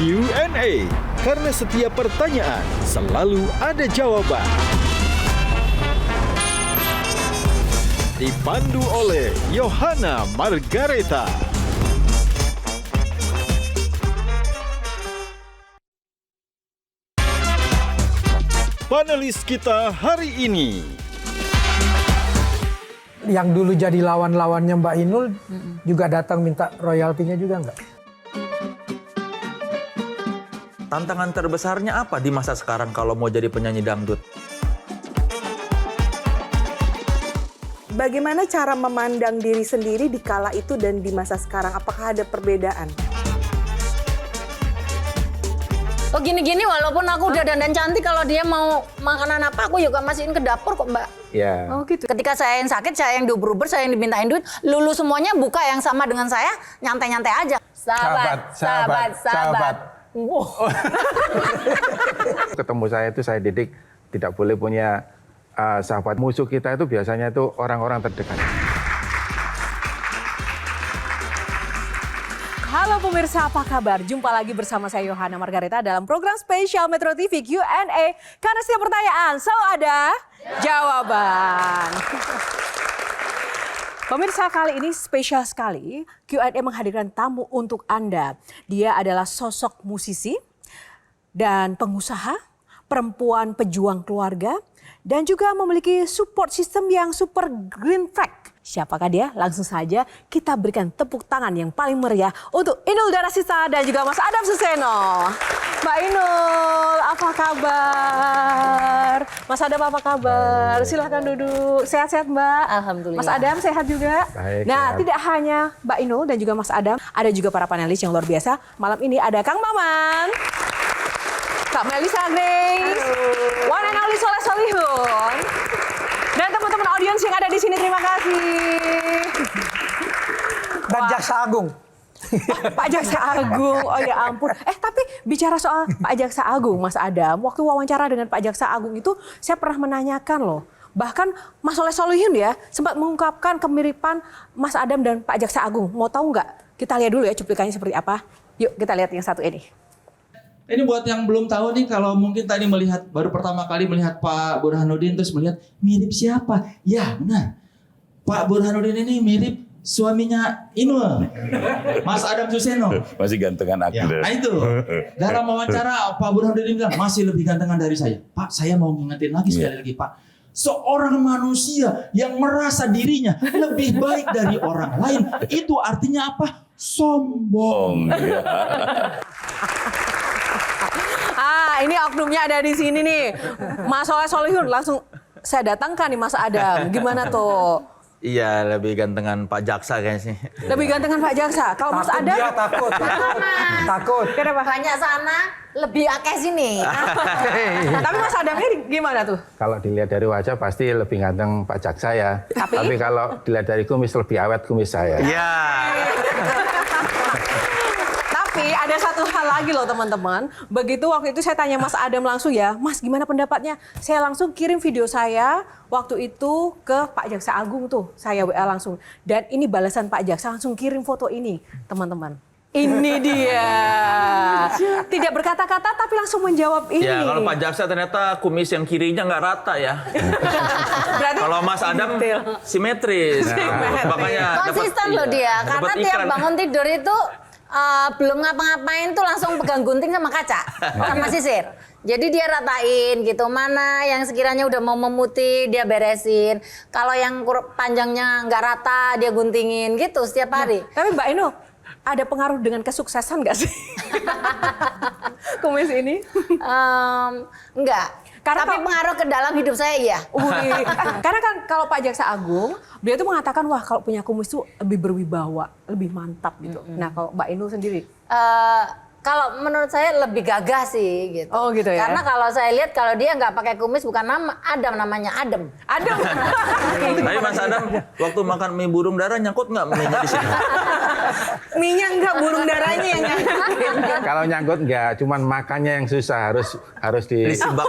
Q&A. Karena setiap pertanyaan selalu ada jawaban. Dipandu oleh Yohana Margareta. Panelis kita hari ini. Yang dulu jadi lawan-lawannya Mbak Inul juga datang minta royaltinya juga enggak? Tantangan terbesarnya apa di masa sekarang kalau mau jadi penyanyi dangdut? Bagaimana cara memandang diri sendiri di kala itu dan di masa sekarang? Apakah ada perbedaan? Oh gini-gini walaupun aku udah dandan cantik, kalau dia mau makanan apa aku juga masukin ke dapur kok Mbak. Ya. Oh gitu. Ketika saya yang sakit, saya yang diuber-uber, saya yang dimintain duit, lulu semuanya buka yang sama dengan saya, nyantai-nyantai aja. Sahabat. Wow. Ketemu saya itu saya didik tidak boleh punya sahabat. Musuh kita itu biasanya itu orang-orang terdekat. Halo pemirsa, apa kabar? Jumpa lagi bersama saya Yohana Margareta dalam program spesial Metro TV Q&A. Karena setiap pertanyaan selalu ada jawaban. Pemirsa, kali ini spesial sekali. Q&A menghadirkan tamu untuk Anda. Dia adalah sosok musisi dan pengusaha, perempuan pejuang keluarga, dan juga memiliki support system yang super green flag. Siapakah dia? Langsung saja kita berikan tepuk tangan yang paling meriah untuk Inul Daratista dan juga Mas Adam Suseno. Mbak Inul, apa kabar? Mas Adam, apa kabar? Silahkan duduk. Sehat-sehat Mbak? Alhamdulillah. Mas Adam sehat juga? Baik, Nah, sehat. tidak hanya Mbak Inul dan juga Mas Adam, ada juga para panelis yang luar biasa. Malam ini ada Kang Maman, Kak Melisa Grace, One and Only Soleh Solihun, dan teman-teman audiens yang ada di sini, terima kasih. Dan Jaksa Agung. Pak Jaksa Agung, oh ya ampun. Tapi bicara soal Pak Jaksa Agung, Mas Adam, waktu wawancara dengan Pak Jaksa Agung itu saya pernah menanyakan loh. Bahkan Mas Soleh Solihun ya sempat mengungkapkan kemiripan Mas Adam dan Pak Jaksa Agung. Mau tahu nggak? Kita lihat dulu ya cuplikannya seperti apa. Yuk kita lihat yang satu ini. Ini buat yang belum tahu nih, kalau mungkin tadi baru pertama kali melihat Pak Burhanuddin terus melihat mirip siapa? Ya benar, Pak Burhanuddin ini mirip suaminya Inul, Mas Adam Suseno. Masih gantengan aku. Ya, nah itu dalam wawancara Pak Burhanuddin bilang masih lebih gantengan dari saya. Pak, saya mau ngingetin lagi sekali lagi Pak. Seorang manusia yang merasa dirinya lebih baik dari orang lain, itu artinya apa? Sombong. Ini oknumnya ada di sini nih. Mas Soleh Solihun langsung saya datangkan nih Mas Adam. Gimana tuh? Iya, lebih gantengan Pak Jaksa kayaknya sih. Lebih gantengan Pak Jaksa. Kalau Mas Adam? Dia takut. Kenapa? Banyak sana, lebih akeh sini. Tapi Mas Adamnya gimana tuh? Kalau dilihat dari wajah pasti lebih ganteng Pak Jaksa ya. Tapi kalau dilihat dari kumis lebih awet kumis saya. Iya. Tapi ada satu hal lagi loh teman-teman. Begitu waktu itu saya tanya Mas Adam langsung ya, Mas gimana pendapatnya? Saya langsung kirim video saya waktu itu ke Pak Jaksa Agung tuh. Saya WA langsung. Dan ini balasan Pak Jaksa, langsung kirim foto ini teman-teman. Ini dia. Tidak berkata-kata tapi langsung menjawab ini. Ya, kalau Pak Jaksa ternyata kumis yang kirinya nggak rata ya. Berarti Kalau Mas Adam simetris. Makanya Konsisten loh dia, karena tiap bangun tidur itu belum ngapa-ngapain tuh langsung pegang gunting sama kaca, sama sisir. Jadi dia ratain gitu, mana yang sekiranya udah mau memutih dia beresin. Kalau yang panjangnya nggak rata dia guntingin gitu setiap hari. Tapi Mbak Inul, ada pengaruh dengan kesuksesan nggak sih? Kumis ini? Enggak. Tapi pengaruh ke dalam hidup saya iya. Karena kan kalau Pak Jaksa Agung, dia tuh mengatakan wah kalau punya kumis tuh lebih berwibawa, lebih mantap gitu. Nah kalau Mbak Inul sendiri? Kalau menurut saya lebih gagah sih gitu. Oh gitu ya. Karena kalau saya lihat kalau dia nggak pakai kumis bukan nama Adam, namanya Adem. Adem. Tapi Mas Adam waktu makan mie burung dara nyangkut nggak mie-nya di sini? Mie-nya enggak, burung darahnya yang Kalau nyangkut enggak, cuman makannya yang susah, harus Disibak.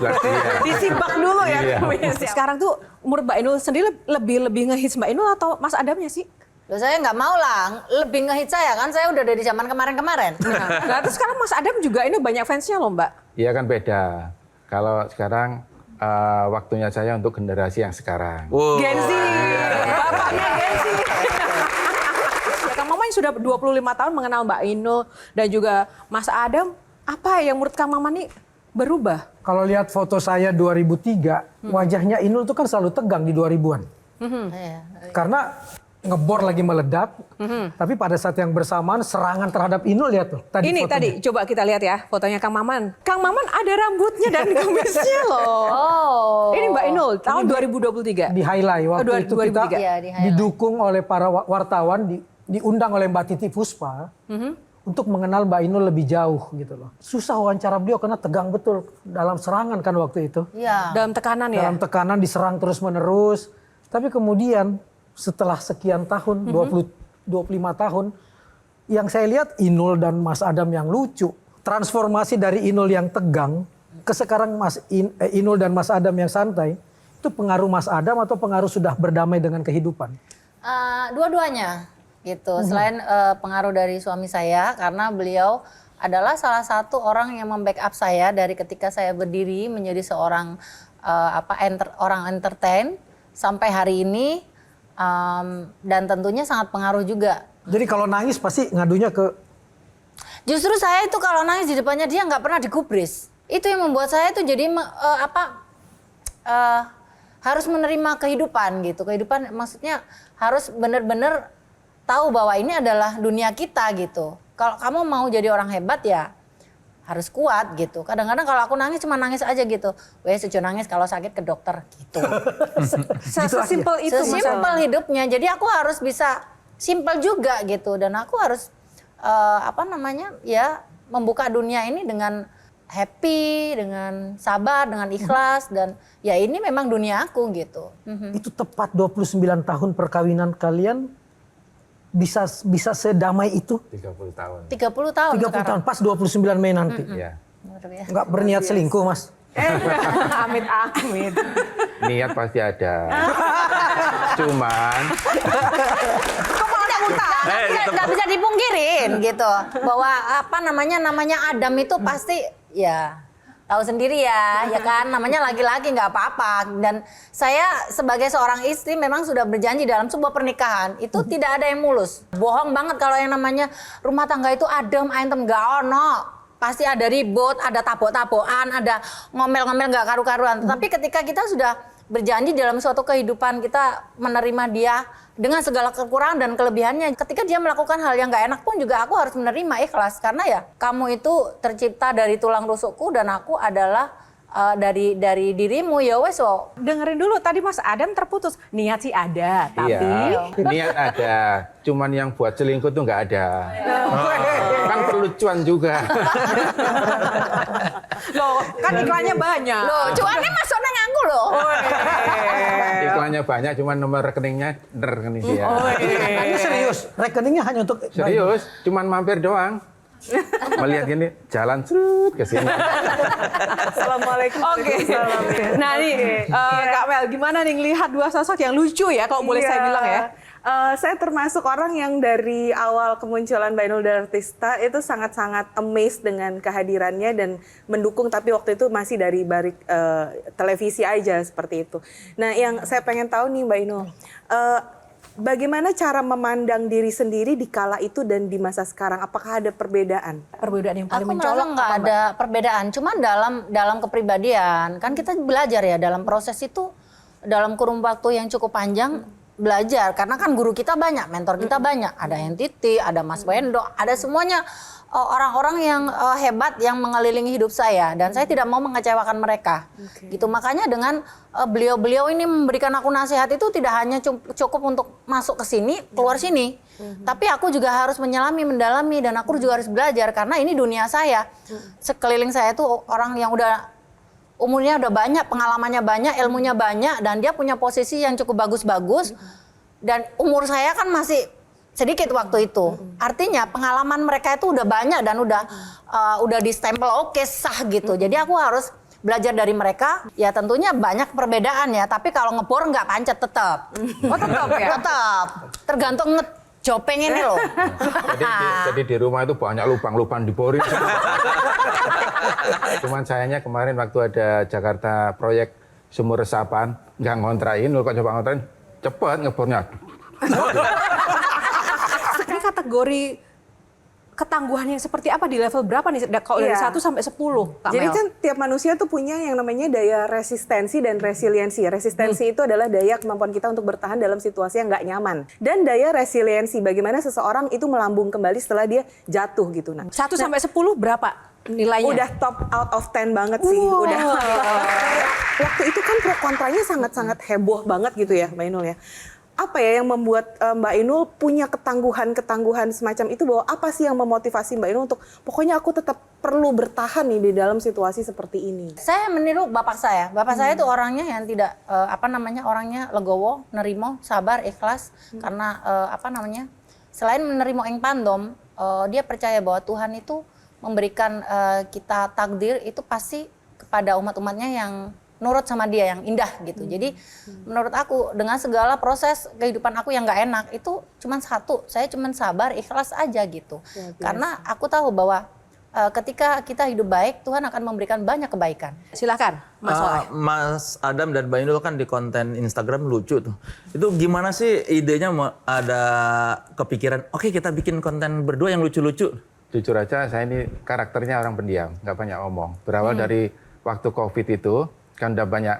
disibak dulu ya. Iya. Sekarang tuh menurut Mbak Inul sendiri lebih ngehits Mbak Inul atau Mas Adamnya sih? Loh saya nggak mau lah, lebih ngehit saya kan, saya udah dari zaman kemarin-kemarin. Nah, terus sekarang Mas Adam juga ini banyak fansnya loh Mbak. Iya kan beda. Kalau sekarang waktunya saya untuk generasi yang sekarang. Wow. Gen Z, bapaknya Gen Z. Ya, Kang Maman yang sudah 25 tahun mengenal Mbak Inul dan juga Mas Adam, apa yang menurut Kang Maman nih berubah? Kalau lihat foto saya 2003, wajahnya Inul tuh kan selalu tegang di 2000-an. Iya. Karena ngebor lagi meledak, tapi pada saat yang bersamaan serangan terhadap Inul lihat tuh. Ini fotonya. tadi, coba kita lihat ya fotonya Kang Maman. Kang Maman ada rambutnya dan kumisnya loh. Oh. Ini Mbak Inul, tahun 2023. Di highlight waktu Oh, itu kita 2003. Iya, di highlight. didukung oleh para wartawan, diundang oleh Mbak Titi Puspa untuk mengenal Mbak Inul lebih jauh gitu loh. Susah wawancara beliau karena tegang betul dalam serangan kan waktu itu. Iya. Dalam tekanan ya? Dalam tekanan diserang terus menerus. Tapi kemudian setelah sekian tahun, 25 tahun, yang saya lihat Inul dan Mas Adam yang lucu. Transformasi dari Inul yang tegang ke sekarang Inul dan Mas Adam yang santai. Itu pengaruh Mas Adam atau pengaruh sudah berdamai dengan kehidupan? Dua-duanya gitu. Selain pengaruh dari suami saya, karena beliau adalah salah satu orang yang membackup saya dari ketika saya berdiri menjadi seorang orang entertain sampai hari ini. Dan tentunya sangat pengaruh juga. Jadi kalau nangis pasti ngadunya ke... Justru saya itu kalau nangis di depannya dia nggak pernah digubris. Itu yang membuat saya itu jadi harus menerima kehidupan gitu. Kehidupan maksudnya harus benar-benar tahu bahwa ini adalah dunia kita gitu. Kalau kamu mau jadi orang hebat ya harus kuat gitu. Kadang-kadang kalau aku nangis cuma nangis aja gitu. Weh sejo nangis kalau sakit ke dokter gitu. Sesimpel itu Mas Sesimpel Adam. hidupnya. Jadi aku harus bisa simpel juga gitu. Dan aku harus ya membuka dunia ini dengan happy, dengan sabar, dengan ikhlas. Dan ya ini memang dunia aku gitu. Itu tepat 29 tahun perkawinan kalian bisa sedamai itu? 30 tahun. 30 tahun 30 sekarang. tahun, pas 29 Mei nanti. Ya. Luar biasa. Nggak berniat selingkuh, Mas? Amit-amit. Niat pasti ada. Cuman Nggak bisa dipungkirin gitu bahwa namanya Adam itu pasti ya tahu sendiri ya kan namanya laki-laki nggak apa-apa. Dan saya sebagai seorang istri memang sudah berjanji dalam sebuah pernikahan itu tidak ada yang mulus. Bohong banget kalau yang namanya rumah tangga itu adem ayem nggak ono. Pasti ada ribut, ada tabok-tabokan, ada ngomel-ngomel nggak karu-karuan. Tapi ketika kita sudah berjanji dalam suatu kehidupan kita menerima dia dengan segala kekurangan dan kelebihannya. Ketika dia melakukan hal yang nggak enak pun juga aku harus menerima ikhlas. Karena ya kamu itu tercipta dari tulang rusukku dan aku adalah dari dirimu ya wes. Dengerin dulu tadi Mas Adam terputus. Niat sih ada, tapi iya, niat ada. Cuman yang buat selingkuh tuh nggak ada. Kan perlu cuan juga. loh kan iklannya banyak. Loh, cuannya masuk nang aku loh. Iklannya banyak, cuman nomor rekeningnya rekening dia. Ini serius, rekeningnya hanya untuk... Serius, cuman mampir doang. Melihat gini, jalan serut ke sini. Assalamualaikum. Oke. Nah nih, Kak Mel, gimana nih ngelihat dua sosok yang lucu ya, kalau boleh saya bilang ya? Saya termasuk orang yang dari awal kemunculan Mbak Inul Daratista itu sangat-sangat amazed dengan kehadirannya dan mendukung, tapi waktu itu masih dari balik televisi aja seperti itu. Nah, yang saya pengen tahu nih Mbak Inul, bagaimana cara memandang diri sendiri di kala itu dan di masa sekarang? Apakah ada perbedaan? Perbedaan yang paling Aku merasa mencolok nggak apa, Mbak? ada perbedaan, cuman dalam kepribadian kan kita belajar ya dalam proses itu dalam kurun waktu yang cukup panjang belajar karena kan guru kita banyak, mentor kita banyak, ada Entiti, ada Mas Wendo, ada semuanya orang-orang yang hebat yang mengelilingi hidup saya dan saya tidak mau mengecewakan mereka. Gitu makanya dengan beliau-beliau ini memberikan aku nasihat itu tidak hanya cukup untuk masuk ke sini, keluar sini. Tapi aku juga harus menyelami, mendalami dan aku juga harus belajar karena ini dunia saya. Sekeliling saya itu orang yang udah umurnya udah banyak, pengalamannya banyak, ilmunya banyak dan dia punya posisi yang cukup bagus-bagus dan umur saya kan masih sedikit waktu itu. Artinya pengalaman mereka itu udah banyak dan udah di stempel oke sah gitu. Jadi aku harus belajar dari mereka, ya tentunya banyak perbedaan ya. Tapi kalau ngebor nggak pancet tetap. Oh tetap ya? Tetap. Tergantung ngejopeng ini loh. Jadi di rumah itu banyak lubang-lubang diborin. Cuman sayangnya kemarin waktu ada Jakarta proyek sumur resapan, nggak ngontrain, lo kok coba ngontrain, cepet ngebornya. Ini kategori ketangguhan yang seperti apa di level berapa nih? Kalau dari 1 sampai 10, Kak Jadi Mel? kan tiap manusia tuh punya yang namanya daya resistensi dan resiliensi. Resistensi itu adalah daya kemampuan kita untuk bertahan dalam situasi yang nggak nyaman. Dan daya resiliensi, bagaimana seseorang itu melambung kembali setelah dia jatuh gitu. 1 sampai 10 berapa nilainya? Udah top out of 10 banget sih. Udah. Waktu itu kan pro kontranya sangat-sangat heboh banget gitu ya Mbak Inul ya. Apa ya yang membuat Mbak Inul punya ketangguhan semacam itu, bahwa apa sih yang memotivasi Mbak Inul untuk pokoknya aku tetap perlu bertahan nih di dalam situasi seperti ini? Saya meniru bapak saya. Bapak saya itu orangnya yang tidak orangnya legowo, nerimo, sabar, ikhlas karena selain menerima ing pandom, dia percaya bahwa Tuhan itu memberikan kita takdir itu pasti kepada umat-umatnya yang nurut sama dia, yang indah gitu. Jadi menurut aku dengan segala proses kehidupan aku yang nggak enak itu cuman satu, saya cuman sabar, ikhlas aja gitu. Karena aku tahu bahwa ketika kita hidup baik, Tuhan akan memberikan banyak kebaikan. Silakan, Mas Soleh. Mas Adam dan Mbak Inul kan di konten Instagram lucu tuh. Itu gimana sih idenya ada kepikiran, oke kita bikin konten berdua yang lucu-lucu? Jujur aja saya ini karakternya orang pendiam, nggak banyak omong. Berawal dari waktu COVID itu, kan udah banyak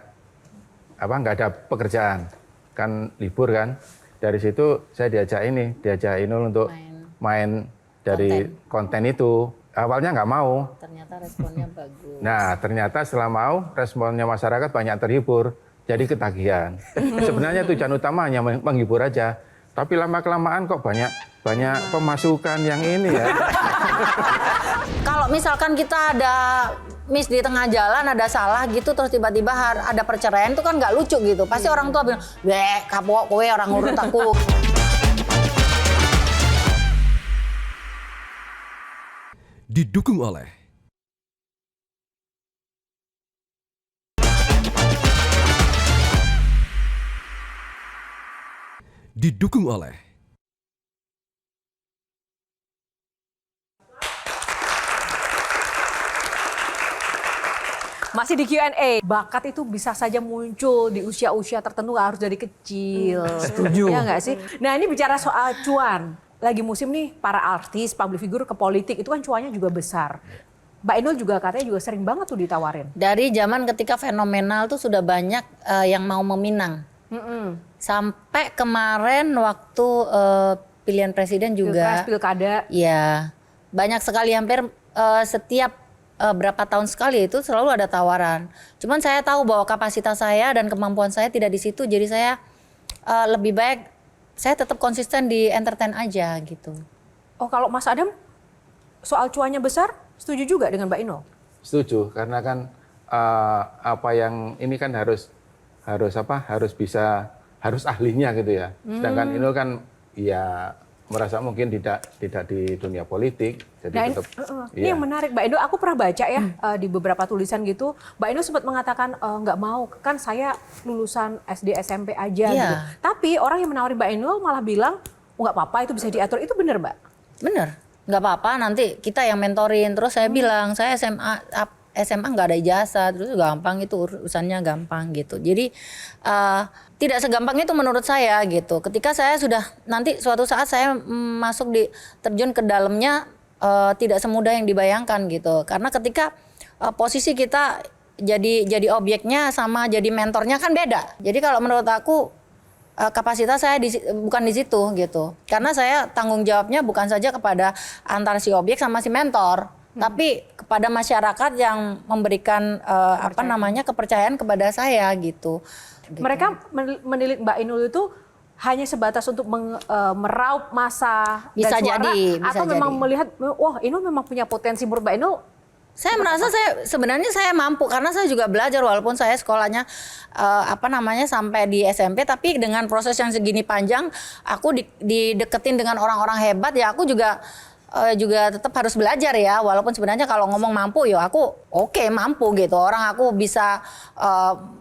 nggak ada pekerjaan, kan libur kan. Dari situ saya diajak Inul untuk main dari konten itu. Awalnya nggak mau. Ternyata responnya bagus. Nah ternyata setelah mau, responnya masyarakat banyak terhibur, jadi ketagihan. Sebenarnya tujuan utama hanya menghibur aja, tapi lama-kelamaan kok banyak pemasukan yang ini ya. Kalau misalkan kita ada miss di tengah jalan, ada salah gitu, terus tiba-tiba ada perceraian, itu kan nggak lucu gitu. Pasti orang tua bilang, kapok kowe orang ngurut aku. Didukung oleh Masih di Q&A, bakat itu bisa saja muncul di usia-usia tertentu, nggak harus dari kecil. Setuju. Ya nggak sih? Nah ini bicara soal cuan. Lagi musim nih para artis, public figure ke politik, itu kan cuannya juga besar. Mbak Inul juga katanya juga sering banget tuh ditawarin. Dari zaman ketika fenomenal tuh sudah banyak yang mau meminang. Sampai kemarin waktu pilihan presiden juga. Pilpres, pilkada. Iya, banyak sekali, hampir setiap berapa tahun sekali itu selalu ada tawaran. Cuman saya tahu bahwa kapasitas saya dan kemampuan saya tidak di situ, jadi saya lebih baik saya tetap konsisten di entertain aja gitu. Oh kalau Mas Adam soal cuannya besar, setuju juga dengan Mbak Inul? Setuju, karena kan apa yang ini kan harus ahlinya gitu ya. Sedangkan Inul kan ya merasa mungkin tidak di dunia politik, jadi Nah, tetap. ini yang menarik Mbak Inul, aku pernah baca ya di beberapa tulisan gitu, Mbak Inul sempat mengatakan nggak mau, kan saya lulusan SD SMP aja gitu. Tapi orang yang menawarin Mbak Inul malah bilang nggak apa-apa, itu bisa diatur. Itu benar Mbak? Bener, nggak apa-apa, nanti kita yang mentorin. Terus saya bilang saya SMA nggak ada ijazah, terus gampang itu urusannya gampang gitu. Jadi tidak segampang itu menurut saya gitu. Ketika saya sudah nanti suatu saat saya terjun ke dalamnya, tidak semudah yang dibayangkan gitu. Karena ketika posisi kita jadi objeknya sama jadi mentornya kan beda. Jadi kalau menurut aku kapasitas saya bukan di situ gitu. Karena saya tanggung jawabnya bukan saja kepada antara si objek sama si mentor, tapi kepada masyarakat yang memberikan kepercayaan kepada saya gitu. Mereka menilik Mbak Inul itu hanya sebatas untuk meraup massa Bisa dan suara, jadi, atau memang melihat wah Inul memang punya potensi. Menurut Mbak Inul Saya merasa sebenarnya saya mampu karena saya juga belajar walaupun saya sekolahnya sampai di SMP, tapi dengan proses yang segini panjang aku dideketin dengan orang-orang hebat ya, aku juga juga tetap harus belajar ya. Walaupun sebenarnya kalau ngomong mampu ya aku oke, mampu gitu. Orang aku bisa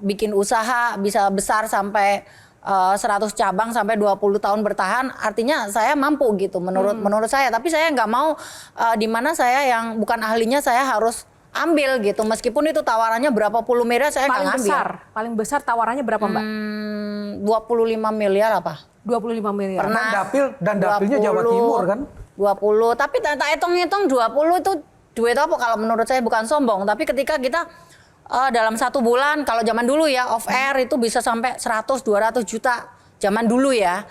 bikin usaha bisa besar sampai 100 cabang sampai 20 tahun bertahan, artinya saya mampu gitu menurut saya. Tapi saya nggak mau di mana saya yang bukan ahlinya saya harus ambil gitu. Meskipun itu tawarannya berapa puluh miliar saya nggak ngambil. Paling besar tawarannya berapa Mbak? 25 miliar apa? 25 miliar. Pernah. Dan dapilnya Jawa Timur kan? 20, tapi tak hitung-hitung 20 itu duit apa kalau menurut saya, bukan sombong. Tapi ketika kita dalam 1 bulan, kalau zaman dulu ya off air itu bisa sampai 100-200 juta. Zaman dulu ya.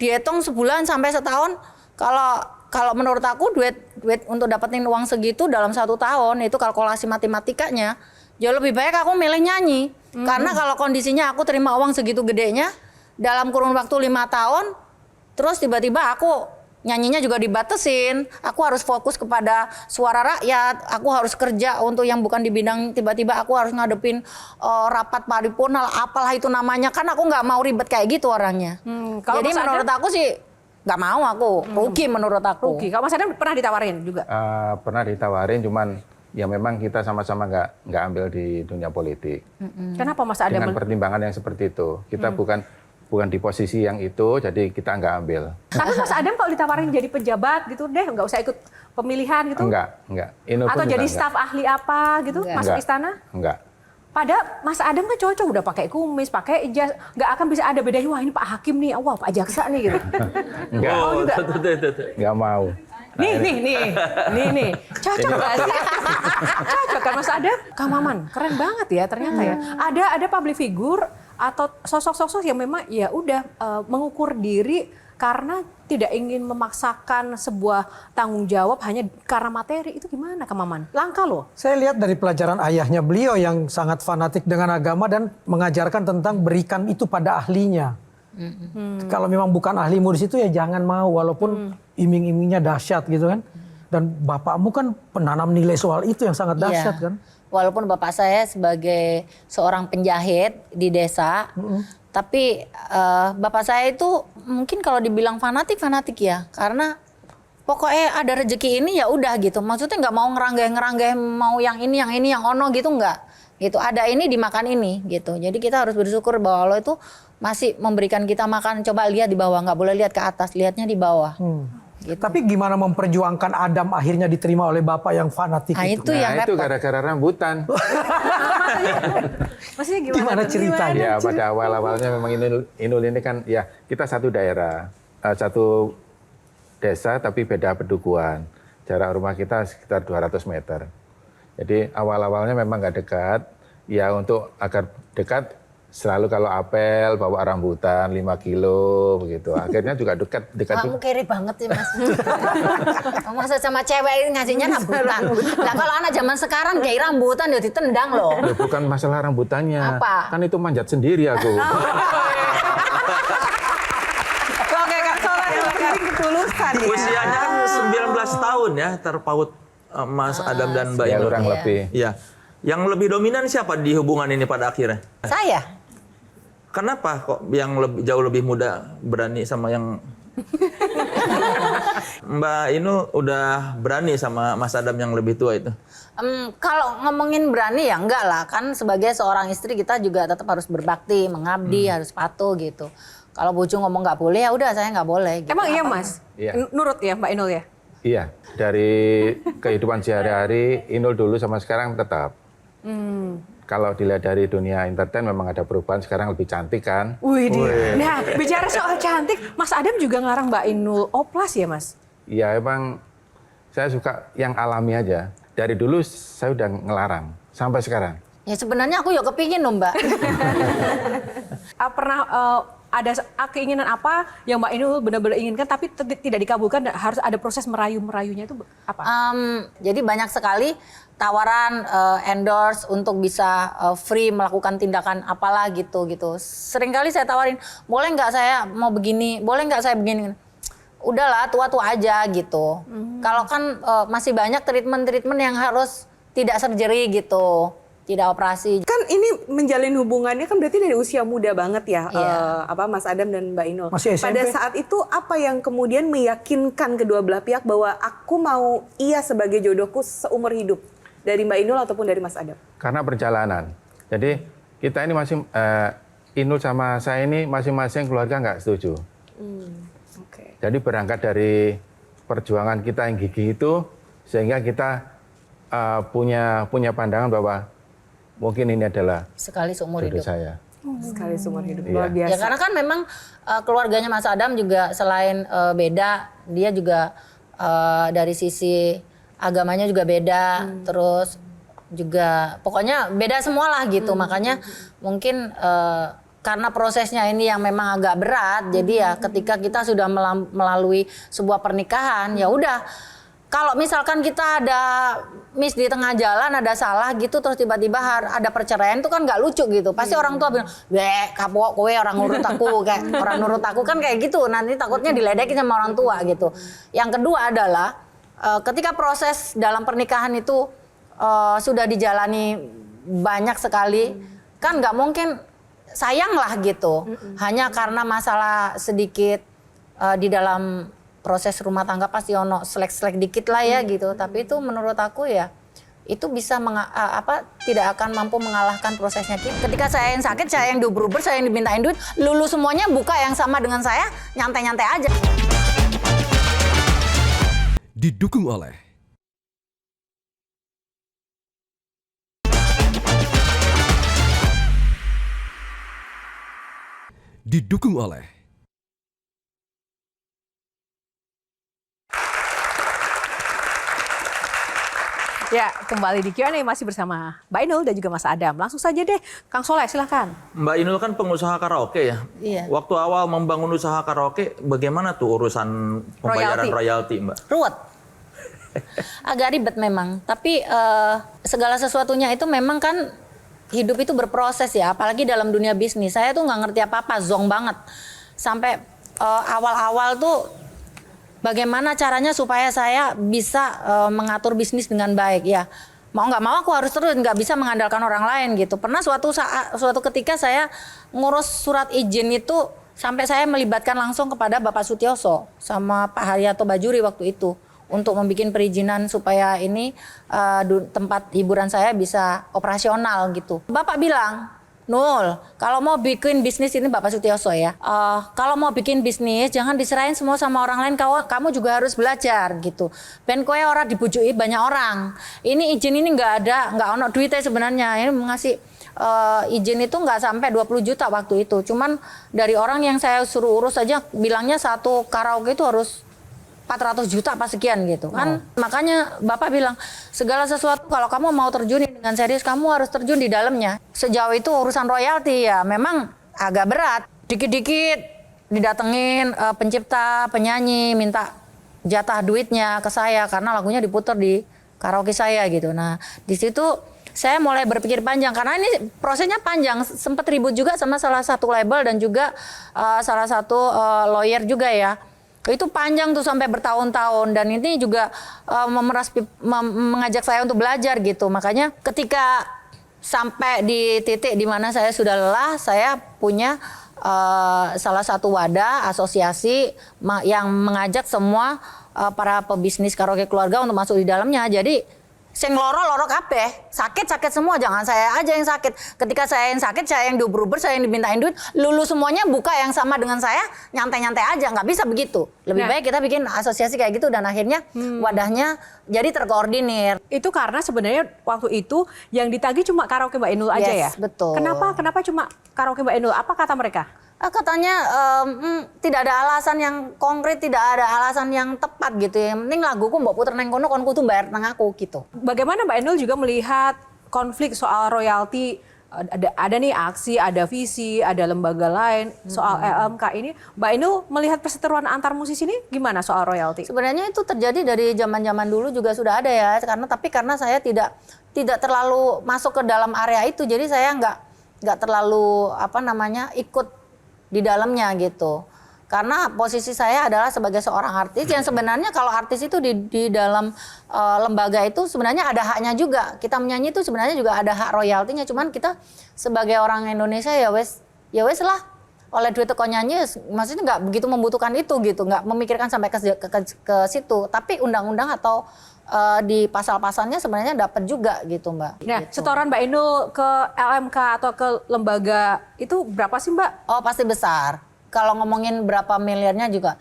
Dihitung sebulan sampai setahun, kalau menurut aku duit untuk dapetin uang segitu dalam 1 tahun itu kalkulasi matematikanya jauh lebih baik aku milih nyanyi. Karena kalau kondisinya aku terima uang segitu gedenya dalam kurun waktu 5 tahun, terus tiba-tiba aku nyanyinya juga dibatesin, aku harus fokus kepada suara rakyat, aku harus kerja untuk yang bukan di bidang, tiba-tiba aku harus ngadepin rapat paripurna, apalah itu namanya, kan aku nggak mau ribet kayak gitu orangnya. Jadi menurut aku sih nggak mau, aku rugi menurut aku. Rugi. Kalau Mas Adam pernah ditawarin juga? Pernah ditawarin, cuman ya memang kita sama-sama nggak ambil di dunia politik. Kenapa Mas Adam? Dengan pertimbangan yang seperti itu, kita bukan di posisi yang itu, jadi kita nggak ambil. Tapi Mas Adam kalau ditawarin jadi pejabat gitu deh, nggak usah ikut pemilihan gitu? Enggak. Atau jadi staf ahli apa gitu, masuk istana? Enggak. Padahal Mas Adam kan cocok, udah pakai kumis, pakai jas, nggak akan bisa ada bedanya, wah ini Pak Hakim nih, wah Pak Jaksa nih gitu. Enggak. Oh, juga. Nggak mau. Nih, cocok nggak sih? Cocok kan Mas Adam? Kang Maman, keren banget ya ternyata ya. Ada public figure atau sosok-sosok yang memang ya udah mengukur diri karena tidak ingin memaksakan sebuah tanggung jawab hanya karena materi. Itu gimana Kang Maman? Langka loh. Saya lihat dari pelajaran ayahnya beliau yang sangat fanatik dengan agama dan mengajarkan tentang berikan itu pada ahlinya. Kalau memang bukan ahlimu di situ ya jangan mau, walaupun iming-imingnya dahsyat gitu kan. Dan bapakmu kan penanam nilai soal itu yang sangat dahsyat kan. Walaupun bapak saya sebagai seorang penjahit di desa, tapi bapak saya itu mungkin kalau dibilang fanatik ya, karena pokoknya ada rezeki ini ya udah gitu. Maksudnya nggak mau ngeranggeh mau yang ini yang ono gitu, nggak gitu. Ada ini dimakan ini gitu. Jadi kita harus bersyukur bahwa Allah itu masih memberikan kita makan. Coba lihat di bawah, nggak boleh lihat ke atas, lihatnya di bawah. Gitu. Tapi gimana memperjuangkan Adam akhirnya diterima oleh bapak yang fanatik itu? Itu gara-gara rambutan. Maksudnya Gimana ceritanya? Ya pada awal-awalnya memang Inul ini kan ya kita satu daerah, satu desa tapi beda pedukuhan. Jarak rumah kita sekitar 200 meter. Jadi awal-awalnya memang nggak dekat. Ya untuk agar dekat selalu kalau apel bawa rambutan 5 kilo begitu. Akhirnya juga dekat. Kamu kere banget sih Mas. Masa sama cewek ini ngasihnya rambutan. Nah kalau anak zaman sekarang kayak rambutan ya ditendang loh. Ya, bukan masalah rambutannya. Apa? Kan itu manjat sendiri aku. Oke Kak Solar yang penting ketulusan ya. Usianya kan 19 tahun ya terpaut Mas Adam dan Mbak Ya Inul. kurang lebih. Iya. Yang lebih dominan siapa di hubungan ini pada akhirnya? Saya. Kenapa kok yang jauh lebih muda berani sama yang Mbak Inul udah berani sama Mas Adam yang lebih tua itu? Kalau ngomongin berani ya enggak lah, kan sebagai seorang istri kita juga tetap harus berbakti, mengabdi, harus patuh gitu. Kalau bojo ngomong nggak boleh ya udah saya nggak boleh. Gitu. Emang iya Mas? Iya. Nurut ya Mbak Inul ya? Iya, dari kehidupan sehari-hari Inul dulu sama sekarang tetap. Kalau dilihat dari dunia entertain memang ada perubahan, sekarang lebih cantik kan. Wih. Nah, bicara soal cantik, Mas Adam juga ngelarang Mbak Inul oplas ya Mas? Iya, emang saya suka yang alami aja. Dari dulu saya udah ngelarang sampai sekarang. Ya sebenarnya aku ya kepingin loh Mbak. Pernah ada keinginan apa yang Mbak Inul benar-benar inginkan tapi tidak dikabulkan, harus ada proses merayu-merayunya itu apa? Jadi banyak sekali tawaran endorse untuk bisa free melakukan tindakan apalah gitu. Seringkali saya tawarin, boleh nggak saya mau begini, boleh nggak saya begini. Udahlah tua-tua aja gitu. Kalau kan masih banyak treatment yang harus tidak surgery gitu. Tidak operasi. Kan ini menjalin hubungannya kan berarti dari usia muda banget ya, Mas Adam dan Mbak Inul. Masih SMP. Pada saat itu apa yang kemudian meyakinkan kedua belah pihak bahwa aku mau ia sebagai jodohku seumur hidup, dari Mbak Inul ataupun dari Mas Adam? Karena perjalanan. Jadi kita ini masih Inul sama saya ini masing-masing keluarga nggak setuju. Oke. Jadi berangkat dari perjuangan kita yang gigih itu, sehingga kita punya pandangan bahwa mungkin ini adalah Sekali seumur jodoh hidup. saya. Sekali seumur hidup, Iya. luar biasa. Ya karena kan memang keluarganya Mas Adam juga selain beda, dia juga dari sisi agamanya juga beda, terus juga pokoknya beda semua lah gitu. Makanya mungkin karena prosesnya ini yang memang agak berat, jadi ya ketika kita sudah melalui sebuah pernikahan, ya udah. Kalau misalkan kita ada miss di tengah jalan, ada salah gitu, terus tiba-tiba ada perceraian, itu kan nggak lucu gitu. Pasti orang tua bilang, kapok kowe orang nurut aku, kayak orang nurut aku kan kayak gitu. Nanti takutnya diledekin sama orang tua gitu. Yang kedua adalah ketika proses dalam pernikahan itu sudah dijalani banyak sekali, kan nggak mungkin sayang lah gitu. Hanya karena masalah sedikit di dalam proses rumah tangga pasti ono selek-selek dikit lah ya gitu. Tapi itu menurut aku ya itu bisa tidak akan mampu mengalahkan prosesnya kita. Ketika saya yang sakit, saya yang diuber-uber, saya yang dimintain duit, lulu semuanya buka yang sama dengan saya, nyantai-nyantai aja. Didukung oleh Ya, kembali di Q&A masih bersama Mbak Inul dan juga Mas Adam. Langsung saja deh, Kang Soleh silahkan. Mbak Inul kan pengusaha karaoke ya. Iya. Waktu awal membangun usaha karaoke, bagaimana tuh urusan pembayaran royalti, Mbak? Ruwet. Agak ribet memang. Tapi segala sesuatunya itu memang kan hidup itu berproses ya. Apalagi dalam dunia bisnis. Saya tuh nggak ngerti apa-apa, zonk banget. Sampai awal-awal tuh bagaimana caranya supaya saya bisa mengatur bisnis dengan baik ya. Mau nggak mau aku harus terus, nggak bisa mengandalkan orang lain gitu. Pernah suatu ketika saya ngurus surat izin itu sampai saya melibatkan langsung kepada Bapak Sutioso sama Pak Haryato Bajuri waktu itu untuk membuat perizinan supaya ini tempat hiburan saya bisa operasional gitu. Bapak bilang, Nul, kalau mau bikin bisnis ini Bapak Sutioso ya, kalau mau bikin bisnis jangan diserahin semua sama orang lain, kamu juga harus belajar gitu. Ben kowe ora dibujui banyak orang. Ini izin ini nggak ono duitnya sebenarnya. Ini ngasih izin itu nggak sampai 20 juta waktu itu. Cuman dari orang yang saya suruh urus aja bilangnya satu karaoke itu harus 400 juta apa sekian gitu kan. Makanya Bapak bilang segala sesuatu kalau kamu mau terjunin dengan serius kamu harus terjun di dalamnya. Sejauh itu urusan royalti ya memang agak berat. Dikit-dikit didatengin pencipta, penyanyi minta jatah duitnya ke saya karena lagunya diputar di karaoke saya gitu. Nah, di situ saya mulai berpikir panjang karena ini prosesnya panjang. Sempat ribut juga sama salah satu label dan juga salah satu lawyer juga ya. Itu panjang tuh sampai bertahun-tahun dan ini juga mengajak saya untuk belajar gitu. Makanya ketika sampai di titik di mana saya sudah lelah, saya punya salah satu wadah asosiasi yang mengajak semua para pebisnis karaoke keluarga untuk masuk di dalamnya. Jadi sing loro kabeh, sakit semua, jangan saya aja yang sakit. Ketika saya yang sakit, saya yang diuber-uber, saya yang dimintain duit, lulu semuanya buka yang sama dengan saya, nyantai-nyantai aja, nggak bisa begitu. Lebih baik kita bikin asosiasi kayak gitu dan akhirnya wadahnya jadi terkoordinir. Itu karena sebenarnya waktu itu yang ditagih cuma karaoke Mbak Inul aja ya? Yes, betul. Kenapa cuma karaoke Mbak Inul? Apa kata mereka? Katanya tidak ada alasan yang konkret, tidak ada alasan yang tepat gitu. Yang penting laguku mbok puter neng kono, kon kudu bayar nang aku gitu. Bagaimana Mbak Inul juga melihat konflik soal royalti? Ada nih aksi, ada visi, ada lembaga lain soal LMK ini. Mbak Inul melihat perseteruan antar musisi ini gimana soal royalti? Sebenarnya itu terjadi dari zaman-zaman dulu juga sudah ada ya. Karena saya tidak terlalu masuk ke dalam area itu, jadi saya nggak terlalu ikut di dalamnya gitu. Karena posisi saya adalah sebagai seorang artis yang sebenarnya kalau artis itu di dalam lembaga itu sebenarnya ada haknya juga. Kita menyanyi itu sebenarnya juga ada hak royaltinya. Cuman kita sebagai orang Indonesia ya wes lah. Oleh duit teko nyanyi, maksudnya nggak begitu membutuhkan itu gitu, nggak memikirkan sampai ke situ. Tapi undang-undang atau di pasal-pasalnya sebenarnya dapat juga gitu Mbak. Nah, gitu. setoran Mbak Inul ke LMK atau ke lembaga itu berapa sih Mbak? Oh pasti besar. Kalau ngomongin berapa miliarnya juga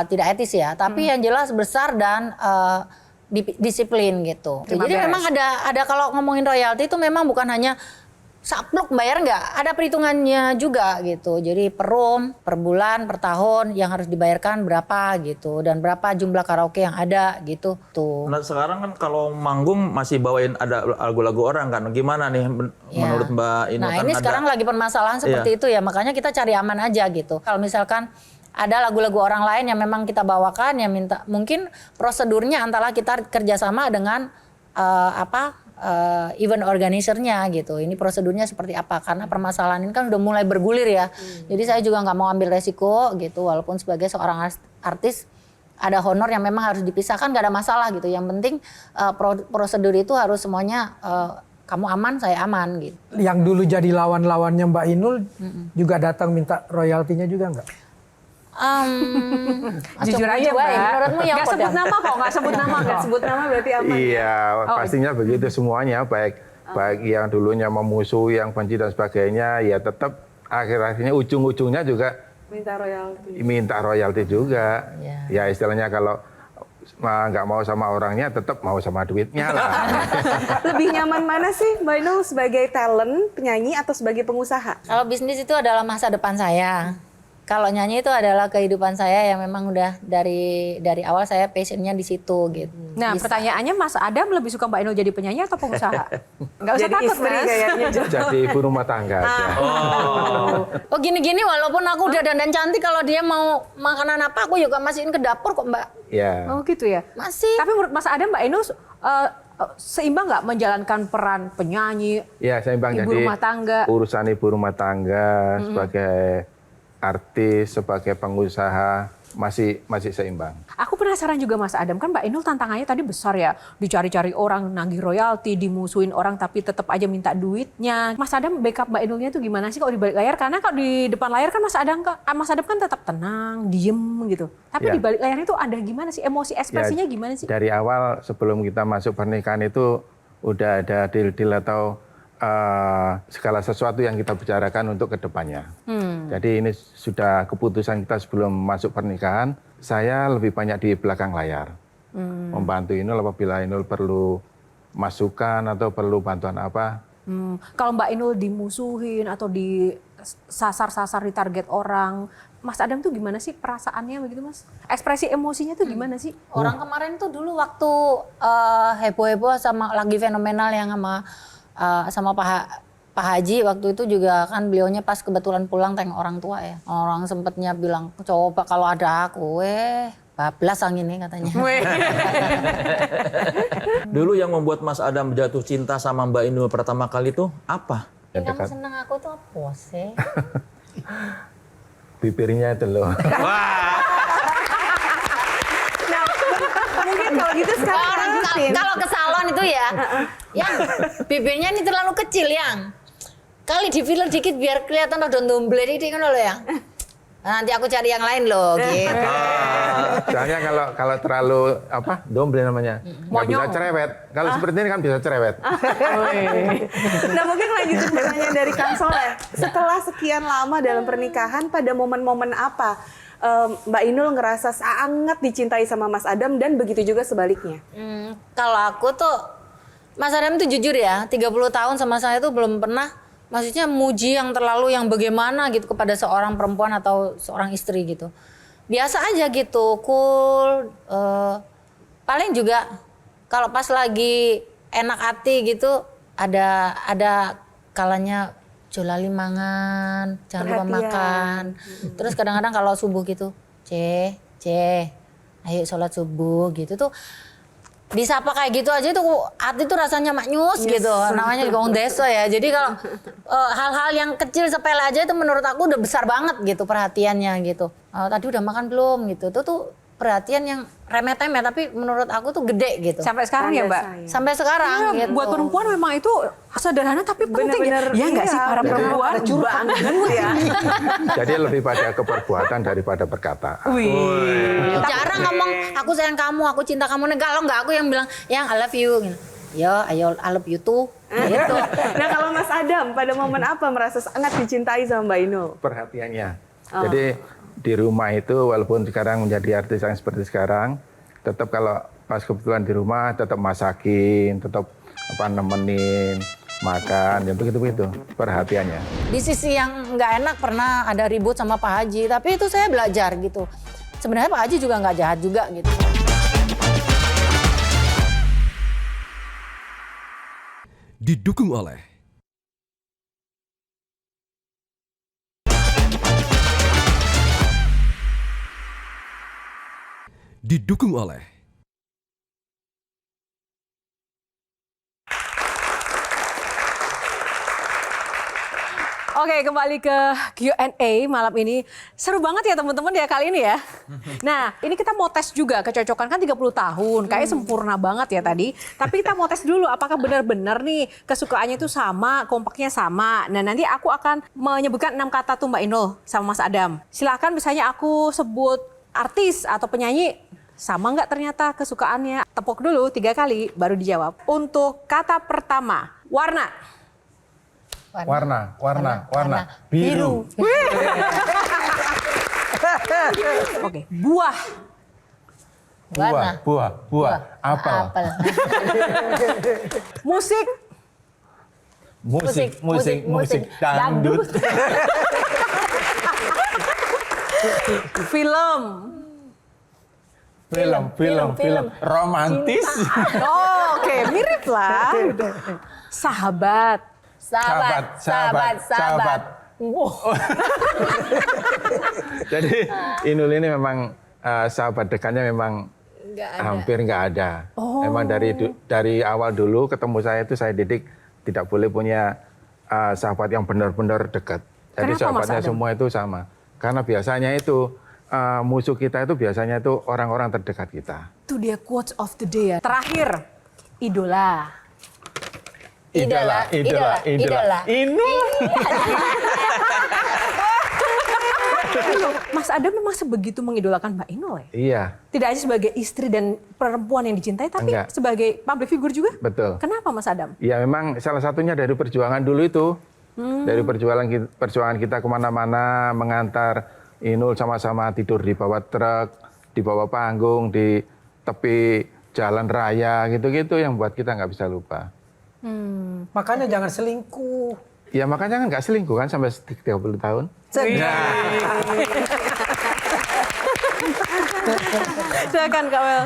tidak etis ya. Tapi yang jelas besar dan disiplin gitu. Terima Jadi beres. memang ada kalau ngomongin royalti itu memang bukan hanya sapluk bayar nggak, ada perhitungannya juga gitu. Jadi per room, per bulan, per tahun yang harus dibayarkan berapa gitu dan berapa jumlah karaoke yang ada gitu tuh. Nah, sekarang kan kalau manggung masih bawain ada lagu-lagu orang kan. Gimana nih menurut Mbak Inul? Nah kan ini ada- sekarang lagi permasalahan seperti itu ya, makanya kita cari aman aja gitu. Kalau misalkan ada lagu-lagu orang lain yang memang kita bawakan, yang minta mungkin prosedurnya antara kita kerjasama dengan event organizer-nya gitu. Ini prosedurnya seperti apa? Karena permasalahan ini kan udah mulai bergulir ya. Jadi saya juga nggak mau ambil resiko gitu. Walaupun sebagai seorang artis ada honor yang memang harus dipisahkan, nggak ada masalah gitu. Yang penting prosedur itu harus semuanya kamu aman, saya aman gitu. Yang dulu jadi lawan-lawannya Mbak Inul juga datang minta royaltinya juga nggak? Jujur aja Mbak. Menurutmu yang Nggak sebut nama kok, nggak sebut nama. Nggak sebut nama berarti aman. Iya, pastinya begitu semuanya, baik yang dulunya memusuhi, yang benci dan sebagainya, ya tetap akhir-akhirnya ujung-ujungnya juga minta royalti juga. Ya istilahnya kalau nggak mau sama orangnya, tetap mau sama duitnya lah. Lebih nyaman mana sih Mbak Inul sebagai talent, penyanyi atau sebagai pengusaha? Kalau bisnis itu adalah masa depan saya. Kalau nyanyi itu adalah kehidupan saya yang memang udah dari awal saya passionnya di situ gitu. Nah, pertanyaannya Mas Adam lebih suka Mbak Inul jadi penyanyi atau pengusaha? Nggak usah Jadi takut istri Mas. kayaknya. Jadi ibu rumah tangga aja. Oh gini-gini walaupun aku udah dandan cantik, kalau dia mau makanan apa aku juga masukin ke dapur kok Mbak. Ya. Oh gitu ya. Masih. Tapi menurut Mas Adam Mbak Inul seimbang nggak menjalankan peran penyanyi, Ya, seimbang. ibu Jadi rumah tangga? urusan ibu rumah tangga sebagai artis, sebagai pengusaha masih seimbang. Aku penasaran juga Mas Adam, kan Mbak Inul tantangannya tadi besar ya, dicari-cari orang, nagih royalti, dimusuhin orang tapi tetap aja minta duitnya. Mas Adam backup Mbak Inulnya tuh gimana sih kalau di balik layar? Karena kalau di depan layar kan Mas Adam kan tetap tenang, diem gitu. Tapi Ya. di balik layar itu ada gimana sih, emosi ekspresinya gimana sih? Dari awal sebelum kita masuk pernikahan itu udah ada deal-deal atau segala sesuatu yang kita bicarakan untuk kedepannya. Jadi ini sudah keputusan kita sebelum masuk pernikahan. Saya lebih banyak di belakang layar, membantu Inul apabila Inul perlu masukan atau perlu bantuan apa. Kalau Mbak Inul dimusuhin atau disasar-sasar di target orang, Mas Adam tuh gimana sih perasaannya begitu Mas? Ekspresi emosinya tuh gimana sih? Orang kemarin tuh dulu waktu heboh-heboh sama lagi fenomenal yang sama Pak Haji waktu itu juga kan beliaunya pas kebetulan pulang tengok orang tua ya. Orang sempetnya bilang coba kalau ada aku bablas anginnya katanya. Dulu yang membuat Mas Adam jatuh cinta sama Mbak Inul pertama kali itu apa? Ya, Yang dekat seneng aku tuh apa sih? bibirnya itu loh. Mungkin kalau gitu sekarang Orang kalau ke salon itu ya, yang bibirnya ini terlalu kecil yang kali di filler dikit biar kelihatan ada domble ini kan loh yang. Nanti aku cari yang lain loh gitu. Soalnya kalau terlalu domble namanya, nggak bisa cerewet. Kalau seperti ini kan bisa cerewet. Nah mungkin lanjutin pertanyaan dari Kang Soleh. Setelah sekian lama dalam pernikahan, pada momen-momen apa Mbak Inul ngerasa sangat dicintai sama Mas Adam dan begitu juga sebaliknya? Kalau aku tuh, Mas Adam tuh jujur ya, 30 tahun sama saya tuh belum pernah, maksudnya muji yang terlalu yang bagaimana gitu kepada seorang perempuan atau seorang istri gitu. Biasa aja gitu, cool. Paling juga kalau pas lagi enak hati gitu, ada kalanya jolali mangan, jangan lupa Perhatian. makan. Terus kadang-kadang kalau subuh gitu, ayo sholat subuh gitu tuh. disapa kayak gitu aja itu hati tuh rasanya maknyus gitu. Namanya juga orang desa ya. Jadi kalau hal-hal yang kecil sepele aja itu menurut aku udah besar banget gitu perhatiannya gitu. Tadi udah makan belum gitu. Itu tuh perhatian yang remeh-temeh tapi menurut aku tuh gede gitu. Sampai sekarang ya Mbak? Sampai sekarang Ya, gitu. buat perempuan memang itu sederhana tapi penting Bener-bener, ya nggak iya, sih para bener. perempuan? Banget ya. Jadi lebih pada keperbuatan daripada perkataan. Wih. Jarang ngomong aku sayang kamu, aku cinta kamu. Kalau nggak aku yang bilang yang I love you gitu. Ya, ayo I love you too. Gitu. Nah kalau Mas Adam pada momen apa merasa sangat dicintai sama Mbak Inul? Perhatiannya. Jadi di rumah itu walaupun sekarang menjadi artis yang seperti sekarang, tetap kalau pas kebetulan di rumah tetap masakin, tetap nemenin, makan, ya begitu perhatiannya. Di sisi yang nggak enak pernah ada ribut sama Pak Haji, tapi itu saya belajar gitu. Sebenarnya Pak Haji juga nggak jahat juga gitu. Didukung oleh Oke, kembali ke Q&A malam ini. Seru banget ya teman-teman ya kali ini ya. Nah, ini kita mau tes juga kecocokan kan 30 tahun. Kayaknya sempurna banget ya tadi. Tapi kita mau tes dulu apakah benar-benar nih kesukaannya itu sama, kompaknya sama. Nah, nanti aku akan menyebutkan 6 kata tuh Mbak Inul sama Mas Adam. Silakan misalnya aku sebut artis atau penyanyi, sama nggak ternyata kesukaannya? Tepuk dulu 3 kali baru dijawab. Untuk kata pertama, warna. Warna. Biru. Oke, buah. Warna. Buah. Apel. Musik. Musik. Dangdut. Film. Film. Romantis. Oh, oke, mirip lah. Sahabat. Sahabat. Jadi Inul ini memang sahabat dekatnya memang hampir nggak ada. Memang dari awal dulu ketemu saya itu saya didik tidak boleh punya sahabat yang benar-benar dekat. Jadi Kenapa, sahabatnya Mas Adam? semua itu sama. Karena biasanya itu musuh kita itu biasanya itu orang-orang terdekat kita. Itu dia quotes of the day ya. Terakhir, idola. Idola. Inul. Mas Adam memang sebegitu mengidolakan Mbak Inul ya? Iya, Tidak hanya sebagai istri dan perempuan yang dicintai, tapi Enggak. sebagai public figure juga? betul. Kenapa Mas Adam? Ya memang salah satunya dari perjuangan dulu itu. Dari perjuangan kita kemana-mana, mengantar Inul sama-sama tidur di bawah truk, di bawah panggung, di tepi jalan raya, gitu-gitu yang buat kita nggak bisa lupa. Makanya jangan selingkuh. Ya makanya kan nggak selingkuh kan sampai 30 tahun. Silakan Kak Wel.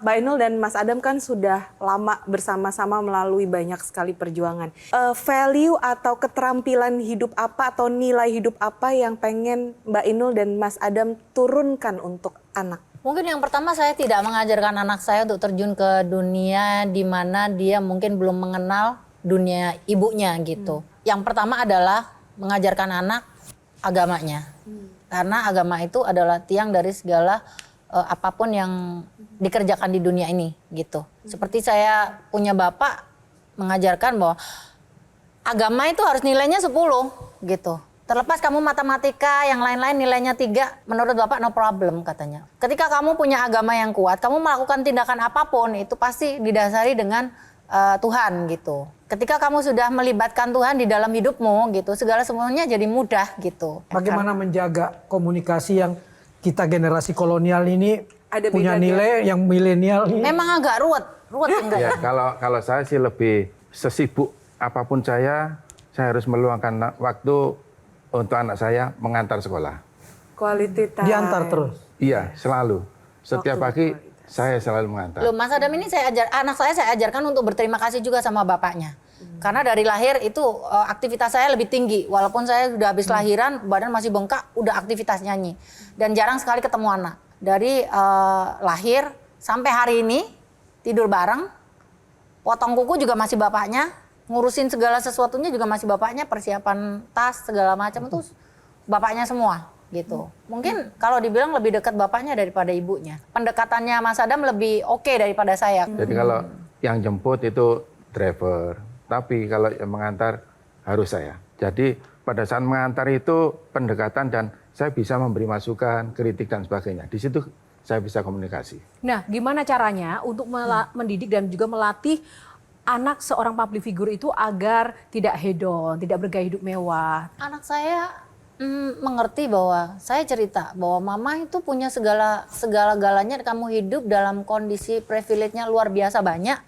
Mbak Inul dan Mas Adam kan sudah lama bersama-sama melalui banyak sekali perjuangan. Value atau keterampilan hidup apa atau nilai hidup apa yang pengen Mbak Inul dan Mas Adam turunkan untuk anak? Mungkin yang pertama saya tidak mengajarkan anak saya untuk terjun ke dunia di mana dia mungkin belum mengenal dunia ibunya gitu. Yang pertama adalah mengajarkan anak agamanya. Karena agama itu adalah tiang dari segala apapun yang dikerjakan di dunia ini gitu. Seperti saya punya bapak mengajarkan bahwa agama itu harus nilainya 10 gitu. Terlepas kamu matematika, yang lain-lain nilainya 3, menurut bapak no problem katanya. Ketika kamu punya agama yang kuat, kamu melakukan tindakan apapun itu pasti didasari dengan Tuhan gitu. Ketika kamu sudah melibatkan Tuhan di dalam hidupmu gitu, segala semuanya jadi mudah gitu. Bagaimana menjaga komunikasi yang kita generasi kolonial ini Ada punya bedanya. nilai yang milenial ini. Memang agak ruwet enggak Ya ya? kalau saya sih lebih sesibuk apapun saya harus meluangkan waktu untuk anak saya mengantar sekolah. Quality time. Diantar terus. Iya, selalu. Setiap pagi saya selalu mengantar. Loh, Mas Adam ini anak saya ajarkan untuk berterima kasih juga sama bapaknya. Karena dari lahir itu aktivitas saya lebih tinggi. Walaupun saya sudah habis lahiran, badan masih bengkak, udah aktivitas nyanyi. Dan jarang sekali ketemu anak. Dari lahir sampai hari ini, tidur bareng, potong kuku juga masih bapaknya, ngurusin segala sesuatunya juga masih bapaknya, persiapan tas segala macam itu bapaknya semua gitu. Mungkin kalau dibilang lebih dekat bapaknya daripada ibunya. Pendekatannya Mas Adam lebih oke daripada saya. Jadi kalau yang jemput itu driver, tapi kalau yang mengantar harus saya. Jadi pada saat mengantar itu pendekatan dan saya bisa memberi masukan, kritik dan sebagainya. Di situ saya bisa komunikasi. Nah, gimana caranya untuk mendidik dan juga melatih anak seorang public figure itu agar tidak hedon, tidak bergaya hidup mewah? Anak saya mengerti bahwa saya cerita bahwa mama itu punya segala-galanya, kamu hidup dalam kondisi privilege-nya luar biasa banyak,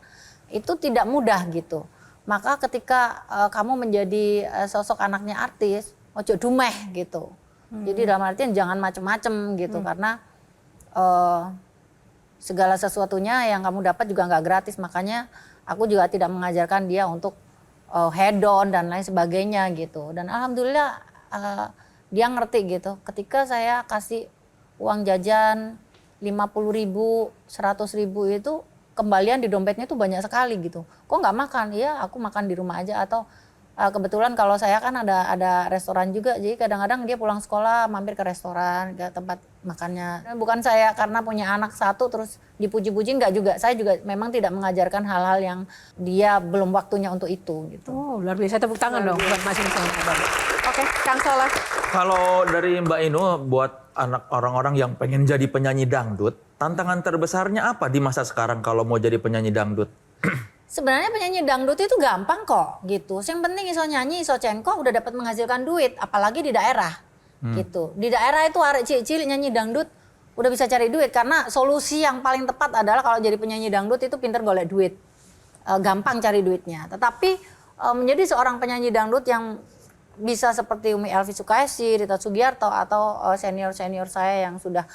itu tidak mudah gitu. Maka ketika kamu menjadi sosok anaknya artis, ojo dumeh gitu. Jadi dalam artian jangan macem-macem gitu, karena segala sesuatunya yang kamu dapat juga nggak gratis. Makanya aku juga tidak mengajarkan dia untuk hedon dan lain sebagainya gitu. Dan alhamdulillah dia ngerti gitu. Ketika saya kasih uang jajan 50.000, 100.000 itu kembalian di dompetnya itu banyak sekali gitu. Kok nggak makan? Iya, aku makan di rumah aja. Atau kebetulan kalau saya kan ada restoran juga, jadi kadang-kadang dia pulang sekolah mampir ke restoran, ke tempat makannya. Bukan saya karena punya anak satu terus dipuji-puji, enggak juga. Saya juga memang tidak mengajarkan hal-hal yang dia belum waktunya untuk itu gitu. Oh, luar biasa, tepuk tangan dong buat masing-masing. Oke, Kang Soleh. Kalau dari Mbak Inul buat anak orang-orang yang pengen jadi penyanyi dangdut, tantangan terbesarnya apa di masa sekarang kalau mau jadi penyanyi dangdut? Sebenarnya penyanyi dangdut itu gampang kok gitu. Yang penting iso nyanyi, iso cengkok udah dapat menghasilkan duit, apalagi di daerah. Gitu. Di daerah itu arek cilik-cilik nyanyi dangdut udah bisa cari duit, karena solusi yang paling tepat adalah kalau jadi penyanyi dangdut itu pinter golek duit. Gampang cari duitnya. Tetapi menjadi seorang penyanyi dangdut yang bisa seperti Umi Elvi Sukaisi, Rita Sugiarto atau senior-senior saya yang sudah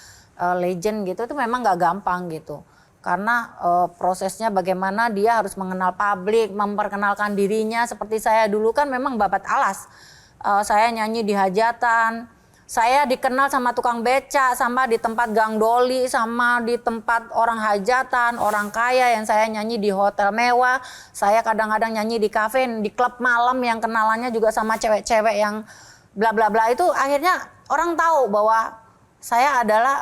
legend gitu, itu memang nggak gampang gitu. Karena prosesnya bagaimana dia harus mengenal publik, memperkenalkan dirinya. Seperti saya dulu kan memang babat alas. Saya nyanyi di hajatan, saya dikenal sama tukang beca, sama di tempat gang doli, sama di tempat orang hajatan, orang kaya yang saya nyanyi di hotel mewah. Saya kadang-kadang nyanyi di kafe, di klub malam yang kenalannya juga sama cewek-cewek yang bla bla bla. Itu akhirnya orang tahu bahwa saya adalah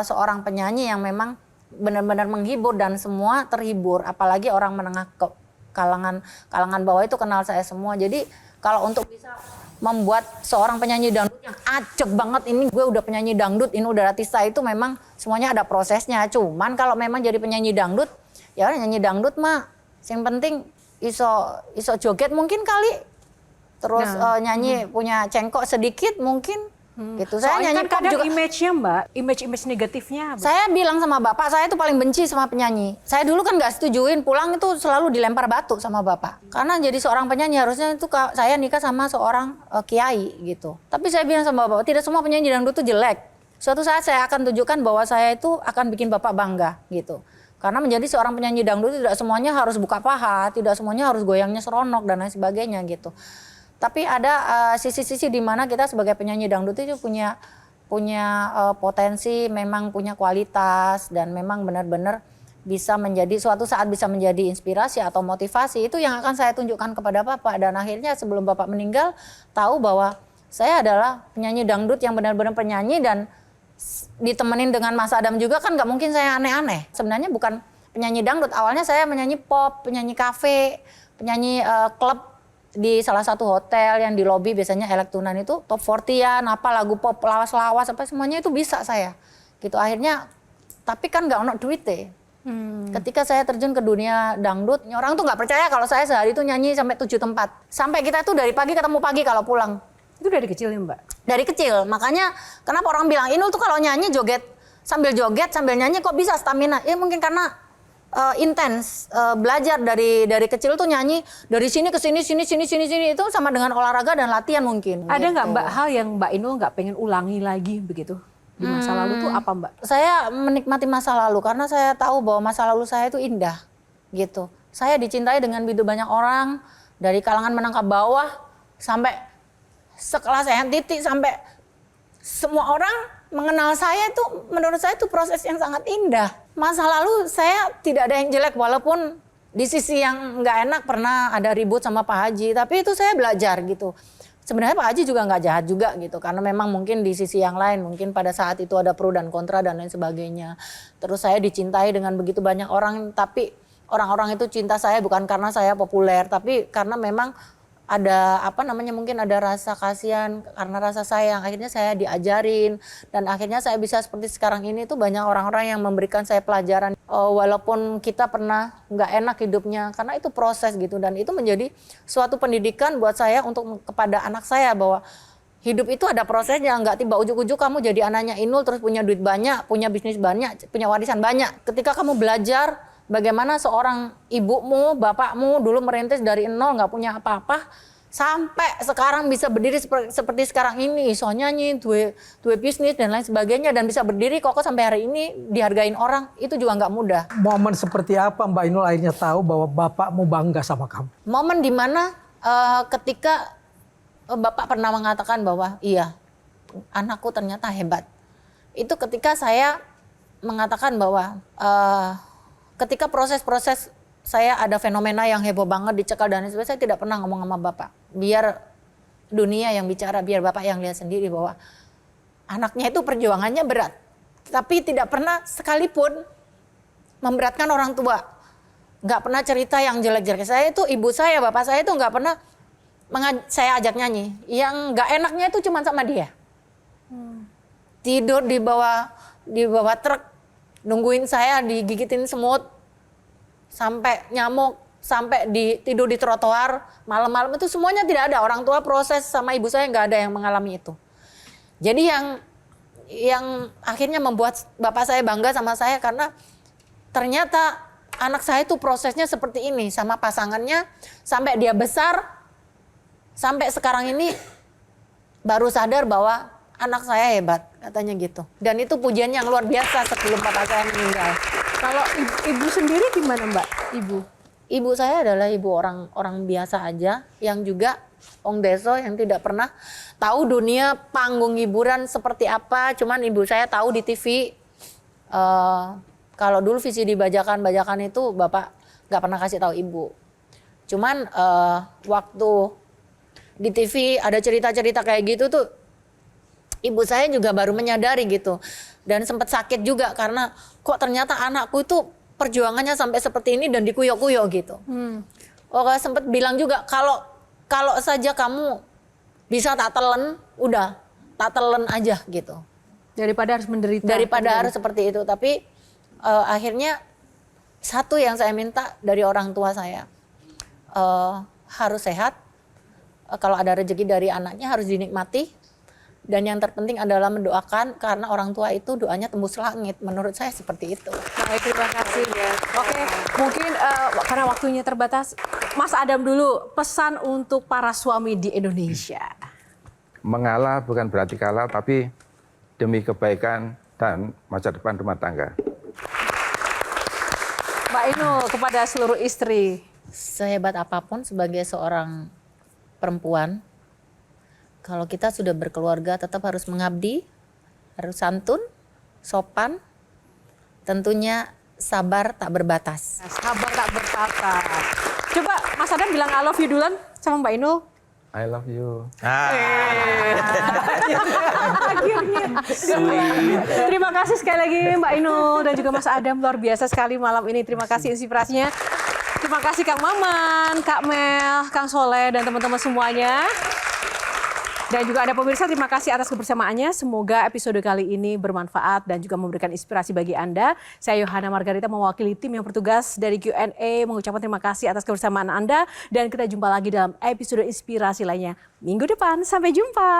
seorang penyanyi yang memang benar-benar menghibur dan semua terhibur, apalagi orang menengah ke kalangan bawah itu kenal saya semua. Jadi kalau untuk bisa membuat seorang penyanyi dangdut yang acek banget, ini gue udah penyanyi dangdut, ini udah artista, itu memang semuanya ada prosesnya. Cuman kalau memang jadi penyanyi dangdut, ya nyanyi dangdut mah yang penting iso joget mungkin kali, terus nyanyi punya cengkok sedikit mungkin. Gitu. Saya nyanyi kan kadang juga. image-nya Mbak, image negatifnya. Saya bilang sama bapak, saya itu paling benci sama penyanyi. Saya dulu kan nggak setujuin, pulang itu selalu dilempar batu sama bapak. Karena jadi seorang penyanyi harusnya itu saya nikah sama seorang kiai gitu. Tapi saya bilang sama bapak, tidak semua penyanyi dangdut itu jelek. Suatu saat saya akan tunjukkan bahwa saya itu akan bikin bapak bangga gitu. Karena menjadi seorang penyanyi dangdut tidak semuanya harus buka paha, tidak semuanya harus goyangnya seronok dan lain sebagainya gitu. Tapi ada sisi-sisi di mana kita sebagai penyanyi dangdut itu punya potensi, memang punya kualitas dan memang benar-benar bisa menjadi suatu saat bisa menjadi inspirasi atau motivasi. Itu yang akan saya tunjukkan kepada Bapak, dan akhirnya sebelum Bapak meninggal tahu bahwa saya adalah penyanyi dangdut yang benar-benar penyanyi, dan ditemenin dengan Mas Adam juga kan nggak mungkin saya aneh-aneh. Sebenarnya bukan penyanyi dangdut, awalnya saya menyanyi pop, penyanyi kafe, penyanyi klub di salah satu hotel yang di lobi biasanya elektunan itu top 40-an, apa lagu pop lawas-lawas apa semuanya itu bisa saya gitu. Akhirnya tapi kan nggak ono duit deh. Ketika saya terjun ke dunia dangdut, orang tuh nggak percaya kalau saya sehari itu nyanyi sampai 7 tempat, sampai kita tuh dari pagi ketemu pagi kalau pulang. Itu dari kecil ya Mbak? Dari kecil, makanya kenapa orang bilang Inul tuh kalau nyanyi joget sambil nyanyi kok bisa stamina. Ya mungkin karena intens, belajar dari kecil tuh nyanyi dari sini ke sini itu sama dengan olahraga dan latihan mungkin. Ada nggak gitu. Mbak hal yang Mbak Inul nggak pengen ulangi lagi begitu di masa lalu tuh apa Mbak? Saya menikmati masa lalu karena saya tahu bahwa masa lalu saya itu indah gitu. Saya dicintai dengan begitu banyak orang, dari kalangan menengah bawah sampai sekelas Eyang Titik, sampai semua orang mengenal saya itu, menurut saya itu proses yang sangat indah. Masa lalu saya tidak ada yang jelek, walaupun di sisi yang nggak enak pernah ada ribut sama Pak Haji, tapi itu saya belajar gitu. Sebenarnya Pak Haji juga nggak jahat juga gitu, karena memang mungkin di sisi yang lain, mungkin pada saat itu ada pro dan kontra dan lain sebagainya. Terus saya dicintai dengan begitu banyak orang, tapi orang-orang itu cinta saya bukan karena saya populer, tapi karena memang ada mungkin ada rasa kasihan karena rasa sayang. Akhirnya saya diajarin dan akhirnya saya bisa seperti sekarang ini tuh banyak orang-orang yang memberikan saya pelajaran. Walaupun kita pernah nggak enak hidupnya, karena itu proses gitu, dan itu menjadi suatu pendidikan buat saya untuk kepada anak saya bahwa hidup itu ada prosesnya, nggak tiba ujuk-ujuk kamu jadi anaknya Inul terus punya duit banyak, punya bisnis banyak, punya warisan banyak. Ketika kamu belajar bagaimana seorang ibumu, bapakmu dulu merintis dari nol, nggak punya apa-apa, sampai sekarang bisa berdiri seperti sekarang ini, iso nyanyi, dua bisnis dan lain sebagainya, dan bisa berdiri kokoh sampai hari ini dihargain orang, itu juga nggak mudah. Momen seperti apa Mbak Inul akhirnya tahu bahwa bapakmu bangga sama kamu? Momen dimana ketika bapak pernah mengatakan bahwa iya, anakku ternyata hebat. Itu ketika saya mengatakan bahwa ketika proses-proses saya ada fenomena yang heboh banget dicekal dan sebagainya, saya tidak pernah ngomong sama bapak. Biar dunia yang bicara, biar bapak yang lihat sendiri bahwa anaknya itu perjuangannya berat. Tapi tidak pernah sekalipun memberatkan orang tua. Nggak pernah cerita yang jelek-jelek. Saya itu, ibu saya, bapak saya itu nggak pernah saya ajak nyanyi. Yang nggak enaknya itu cuma sama dia. Tidur di bawah truk, nungguin saya digigitin semut, sampai nyamuk, sampai tidur di trotoar, malam-malam itu semuanya tidak ada. Orang tua proses sama ibu saya nggak ada yang mengalami itu. Jadi yang akhirnya membuat bapak saya bangga sama saya karena ternyata anak saya itu prosesnya seperti ini sama pasangannya sampai dia besar, sampai sekarang ini baru sadar bahwa anak saya hebat, katanya gitu. Dan itu pujian yang luar biasa sebelum bapak saya meninggal. Kalau ibu sendiri gimana Mbak? Ibu saya adalah ibu orang biasa aja, yang juga Ong Deso yang tidak pernah tahu dunia panggung hiburan seperti apa. Cuman ibu saya tahu di TV. Kalau dulu VCD bajakan itu bapak nggak pernah kasih tahu ibu. Cuman waktu di TV ada cerita-cerita kayak gitu tuh, ibu saya juga baru menyadari gitu. Dan sempat sakit juga karena kok ternyata anakku itu perjuangannya sampai seperti ini dan dikuyok-kuyok gitu. Sempat bilang juga kalau saja kamu bisa tak telan, udah tak telan aja gitu. Daripada harus menderita. Daripada harus seperti itu. Tapi akhirnya satu yang saya minta dari orang tua saya, harus sehat. Kalau ada rezeki dari anaknya harus dinikmati. Dan yang terpenting adalah mendoakan, karena orang tua itu doanya tembus langit. Menurut saya seperti itu. Baik, terima kasih. Oke, mungkin karena waktunya terbatas, Mas Adam dulu, pesan untuk para suami di Indonesia. Mengalah bukan berarti kalah, tapi demi kebaikan dan masa depan rumah tangga. Mbak Inul, kepada seluruh istri. Sehebat apapun sebagai seorang perempuan, kalau kita sudah berkeluarga tetap harus mengabdi, harus santun, sopan, tentunya sabar tak berbatas. Sabar tak berbatas. Coba Mas Adam bilang I love you duluan sama Mbak Inul. I love you. Akhirnya. Terima kasih sekali lagi Mbak Inul dan juga Mas Adam, luar biasa sekali malam ini. Terima kasih inspirasinya. Terima kasih Kang Maman, Kak Mel, Kang Soleh dan teman-teman semuanya. Dan juga ada pemirsa, terima kasih atas kebersamaannya. Semoga episode kali ini bermanfaat dan juga memberikan inspirasi bagi Anda. Saya Yohana Margarita mewakili tim yang bertugas dari Q&A mengucapkan terima kasih atas kebersamaan Anda. Dan kita jumpa lagi dalam episode inspirasi lainnya minggu depan. Sampai jumpa.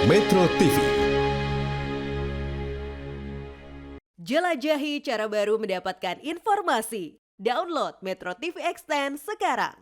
Metro TV. Jelajahi cara baru mendapatkan informasi. Download Metro TV Extend sekarang.